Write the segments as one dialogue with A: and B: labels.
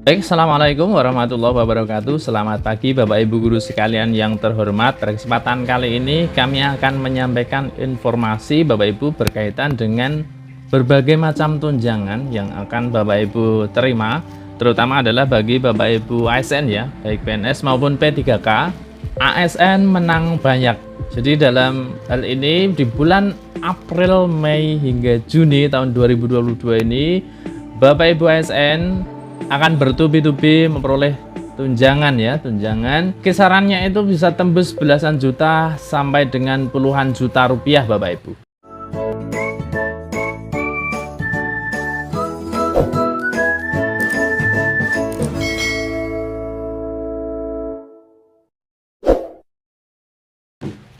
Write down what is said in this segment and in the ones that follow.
A: Baik, Assalamualaikum warahmatullahi wabarakatuh. Selamat pagi Bapak Ibu Guru sekalian yang terhormat. Pada kesempatan kali ini kami akan menyampaikan informasi Bapak Ibu berkaitan dengan berbagai macam tunjangan yang akan Bapak Ibu terima, terutama adalah bagi Bapak Ibu ASN ya, baik PNS maupun P3K. ASN menang banyak. Jadi dalam hal ini di bulan April, Mei hingga Juni tahun 2022 ini Bapak Ibu ASN akan bertubi-tubi memperoleh tunjangan ya, tunjangan kisarannya itu bisa tembus belasan juta sampai dengan puluhan juta rupiah Bapak Ibu.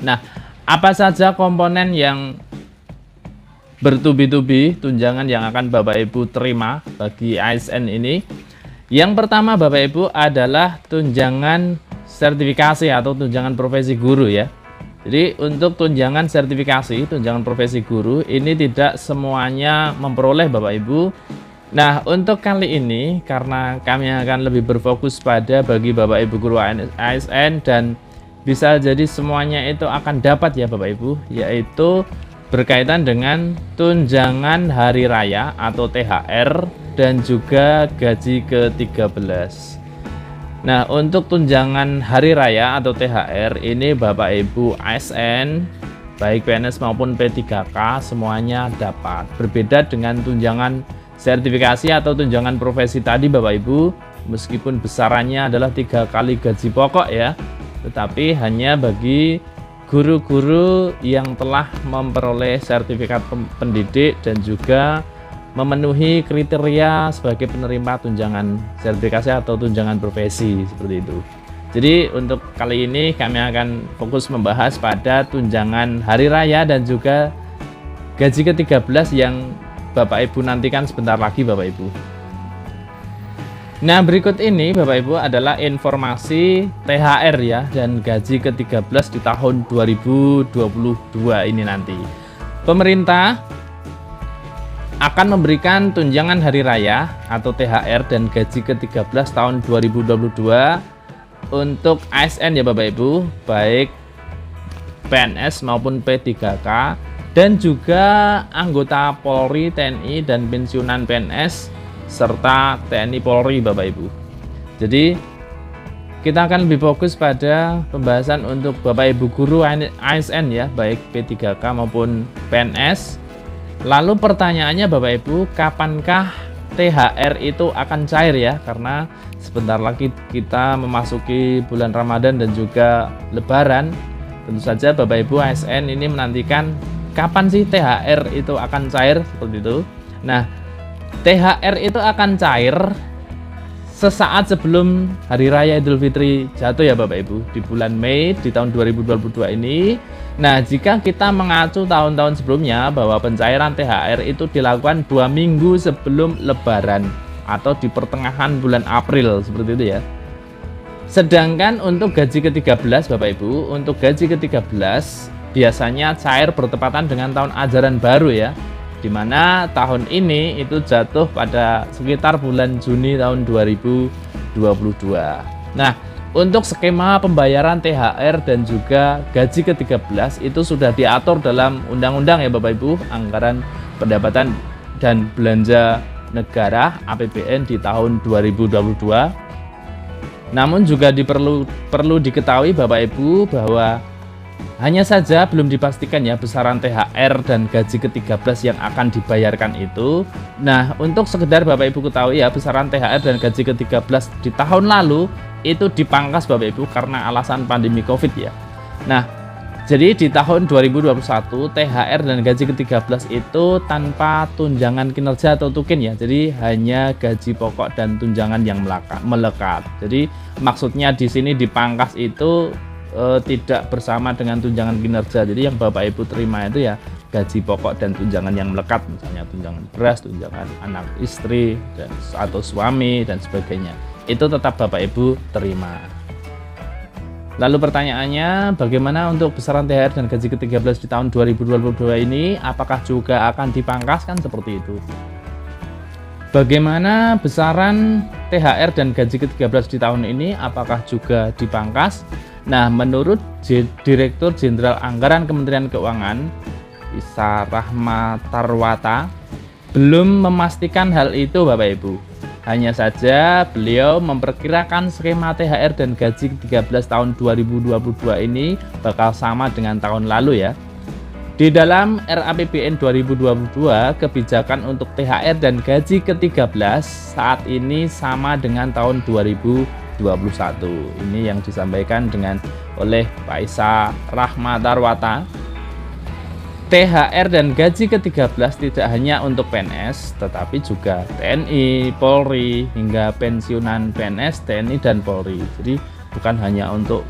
A: Nah, apa saja komponen yang bertubi-tubi tunjangan yang akan Bapak Ibu terima bagi ASN ini? Yang pertama Bapak Ibu adalah tunjangan sertifikasi atau tunjangan profesi guru ya. Jadi untuk tunjangan sertifikasi, tunjangan profesi guru ini tidak semuanya memperoleh Bapak Ibu. Nah, untuk kali ini karena kami akan lebih berfokus pada bagi Bapak Ibu guru ASN dan bisa jadi semuanya itu akan dapat ya Bapak Ibu, yaitu berkaitan dengan tunjangan hari raya atau THR dan juga gaji ke-13. Nah, untuk tunjangan hari raya atau THR ini Bapak Ibu ASN baik PNS maupun P3K semuanya dapat. Berbeda dengan tunjangan sertifikasi atau tunjangan profesi tadi Bapak Ibu, meskipun besarannya adalah 3 kali gaji pokok ya, tetapi hanya bagi guru-guru yang telah memperoleh sertifikat pendidik dan juga memenuhi kriteria sebagai penerima tunjangan sertifikasi atau tunjangan profesi seperti itu. Jadi untuk kali ini kami akan fokus membahas pada tunjangan hari raya dan juga gaji ke-13 yang Bapak Ibu nantikan sebentar lagi Bapak Ibu. Nah, berikut ini Bapak Ibu adalah informasi THR ya dan gaji ke-13 di tahun 2022 ini nanti. Pemerintah akan memberikan tunjangan hari raya atau THR dan gaji ke-13 tahun 2022 untuk ASN ya Bapak Ibu, baik PNS maupun P3K dan juga anggota Polri, TNI dan pensiunan PNS serta TNI Polri Bapak Ibu. Jadi kita akan lebih fokus pada pembahasan untuk Bapak Ibu guru ASN ya, baik P3K maupun PNS. Lalu pertanyaannya Bapak Ibu, kapankah THR itu akan cair ya? Karena sebentar lagi kita memasuki bulan Ramadan dan juga Lebaran. Tentu saja Bapak Ibu ASN ini menantikan kapan sih THR itu akan cair seperti itu. Nah, THR itu akan cair sesaat sebelum Hari Raya Idul Fitri jatuh ya Bapak Ibu, di bulan Mei di tahun 2022 ini. Nah, jika kita mengacu tahun-tahun sebelumnya bahwa pencairan THR itu dilakukan 2 minggu sebelum Lebaran atau di pertengahan bulan April seperti itu ya. Sedangkan untuk gaji ke-13 Bapak Ibu, untuk gaji ke-13 biasanya cair bertepatan dengan tahun ajaran baru ya, di mana tahun ini itu jatuh pada sekitar bulan Juni tahun 2022. Nah, untuk skema pembayaran THR dan juga gaji ke-13 itu sudah diatur dalam undang-undang ya Bapak Ibu, Anggaran Pendapatan dan Belanja Negara APBN di tahun 2022. Namun juga perlu diketahui Bapak Ibu bahwa hanya saja belum dipastikan ya besaran THR dan gaji ke-13 yang akan dibayarkan itu. Nah, untuk sekedar Bapak Ibu ketahui ya, besaran THR dan gaji ke-13 di tahun lalu itu dipangkas Bapak Ibu karena alasan pandemi Covid ya. Nah, jadi di tahun 2021 THR dan gaji ke-13 itu tanpa tunjangan kinerja atau tukin ya. Jadi hanya gaji pokok dan tunjangan yang melekat. Jadi maksudnya di sini dipangkas itu tidak bersama dengan tunjangan kinerja. Jadi yang Bapak Ibu terima itu ya gaji pokok dan tunjangan yang melekat, misalnya tunjangan beras, tunjangan anak istri dan atau suami dan sebagainya. Itu tetap Bapak Ibu terima. Lalu pertanyaannya, bagaimana untuk besaran THR dan gaji ke-13 di tahun 2022 ini? Apakah juga akan dipangkas? Kan seperti itu. Bagaimana besaran THR dan gaji ke-13 di tahun ini apakah juga dipangkas? Nah, menurut Direktur Jenderal Anggaran Kementerian Keuangan, Isa Rahmatarwata, belum memastikan hal itu Bapak Ibu. Hanya saja beliau memperkirakan skema THR dan gaji ke-13 tahun 2022 ini bakal sama dengan tahun lalu ya. Di dalam RAPBN 2022, kebijakan untuk THR dan gaji ke-13 saat ini sama dengan tahun 2021. Ini yang disampaikan oleh Pak Isa Rahmatarwata. THR dan gaji ke-13 tidak hanya untuk PNS, tetapi juga TNI, Polri, hingga pensiunan PNS, TNI, dan Polri. Jadi bukan hanya untuk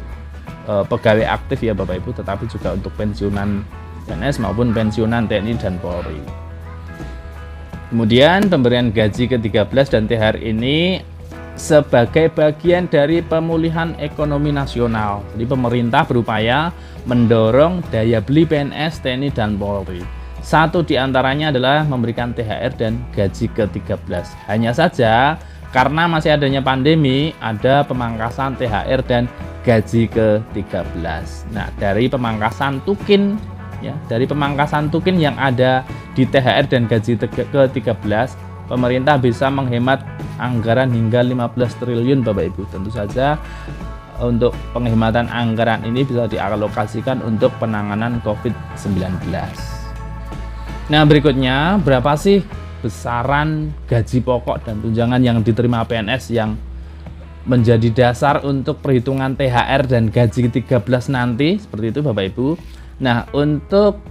A: pegawai aktif ya Bapak Ibu, tetapi juga untuk pensiunan PNS maupun pensiunan TNI dan Polri. Kemudian pemberian gaji ke-13 dan THR ini sebagai bagian dari pemulihan ekonomi nasional. Jadi pemerintah berupaya mendorong daya beli PNS, TNI, dan Polri. Satu di antaranya adalah memberikan THR dan gaji ke-13. Hanya saja karena masih adanya pandemi, ada pemangkasan THR dan gaji ke-13. Nah, dari pemangkasan tukin yang ada di THR dan gaji ke-13, pemerintah bisa menghemat anggaran hingga 15 triliun Bapak Ibu. Tentu saja untuk penghematan anggaran ini bisa dialokasikan untuk penanganan COVID-19. Nah, berikutnya berapa sih besaran gaji pokok dan tunjangan yang diterima PNS yang menjadi dasar untuk perhitungan THR dan gaji ke-13 nanti? Seperti itu Bapak Ibu. Nah, untuk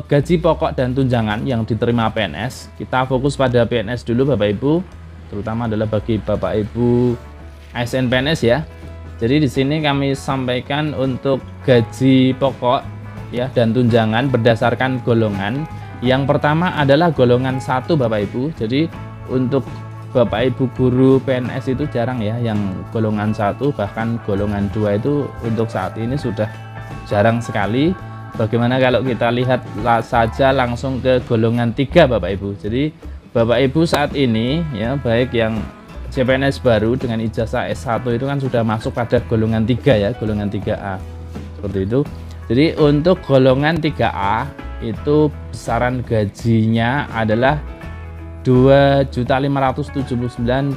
A: gaji pokok dan tunjangan yang diterima PNS, kita fokus pada PNS dulu Bapak Ibu, terutama adalah bagi Bapak Ibu ASN PNS ya. Jadi di sini kami sampaikan untuk gaji pokok ya dan tunjangan berdasarkan golongan. Yang pertama adalah golongan 1 Bapak Ibu. Jadi untuk Bapak Ibu guru PNS itu jarang ya yang golongan 1, bahkan golongan 2 itu untuk saat ini sudah jarang sekali. Bagaimana kalau kita lihat saja langsung ke golongan 3 Bapak Ibu. Jadi Bapak Ibu saat ini ya, baik yang CPNS baru dengan ijazah S1 itu kan sudah masuk pada golongan 3 ya, golongan 3A. Seperti itu. Jadi untuk golongan 3A itu besaran gajinya adalah 2.579.400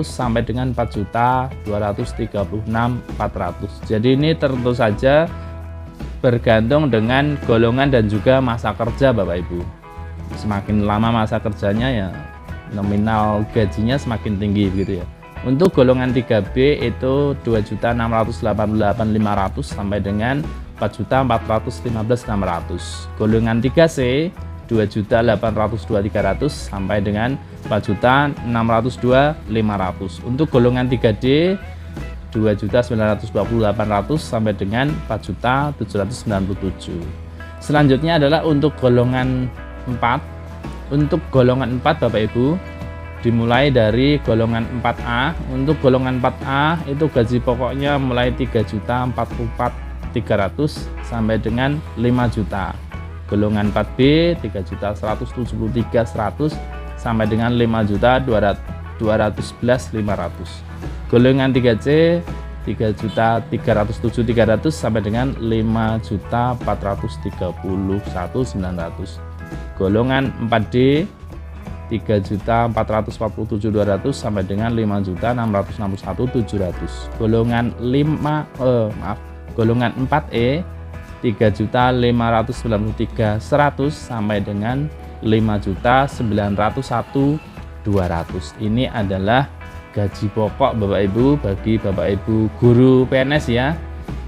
A: sampai dengan 4.236.400. Jadi ini tentu saja bergantung dengan golongan dan juga masa kerja Bapak Ibu. Semakin lama masa kerjanya ya nominal gajinya semakin tinggi begitu ya. Untuk golongan 3B itu 2.688.500 sampai dengan 4.415.600. Golongan 3C 2.802.300 sampai dengan 4.602.500. Untuk golongan 3D 2.928.800 sampai dengan 4.797. Selanjutnya adalah untuk golongan 4. Untuk golongan 4 Bapak Ibu dimulai dari golongan 4A. Untuk golongan 4A itu gaji pokoknya mulai 3.044.300 sampai dengan 5 juta. Golongan 4B 3.173.100 sampai dengan 5.211.500. Golongan 3C 3.307.300 sampai dengan 5.431.900. Golongan 4D 3.447.200 sampai dengan 5.661.700. Golongan 4E 3.593.100 sampai dengan 5.901.200. Ini adalah gaji pokok Bapak Ibu bagi Bapak Ibu guru PNS ya,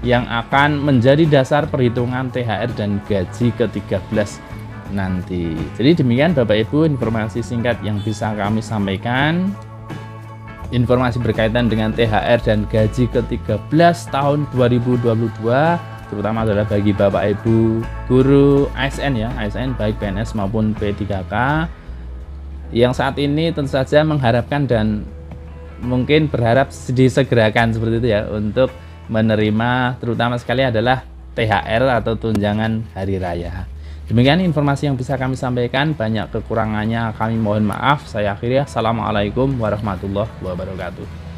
A: yang akan menjadi dasar perhitungan THR dan gaji ke-13 nanti. Jadi demikian Bapak Ibu informasi singkat yang bisa kami sampaikan. Informasi berkaitan dengan THR dan gaji ke-13 tahun 2022, terutama adalah bagi Bapak Ibu guru ASN ya, ASN baik PNS maupun P3K, yang saat ini tentu saja mengharapkan dan mungkin berharap disegerakan seperti itu ya untuk menerima terutama sekali adalah THR atau tunjangan hari raya. Demikian informasi yang bisa kami sampaikan, banyak kekurangannya kami mohon maaf. Saya akhiri, assalamualaikum warahmatullahi wabarakatuh.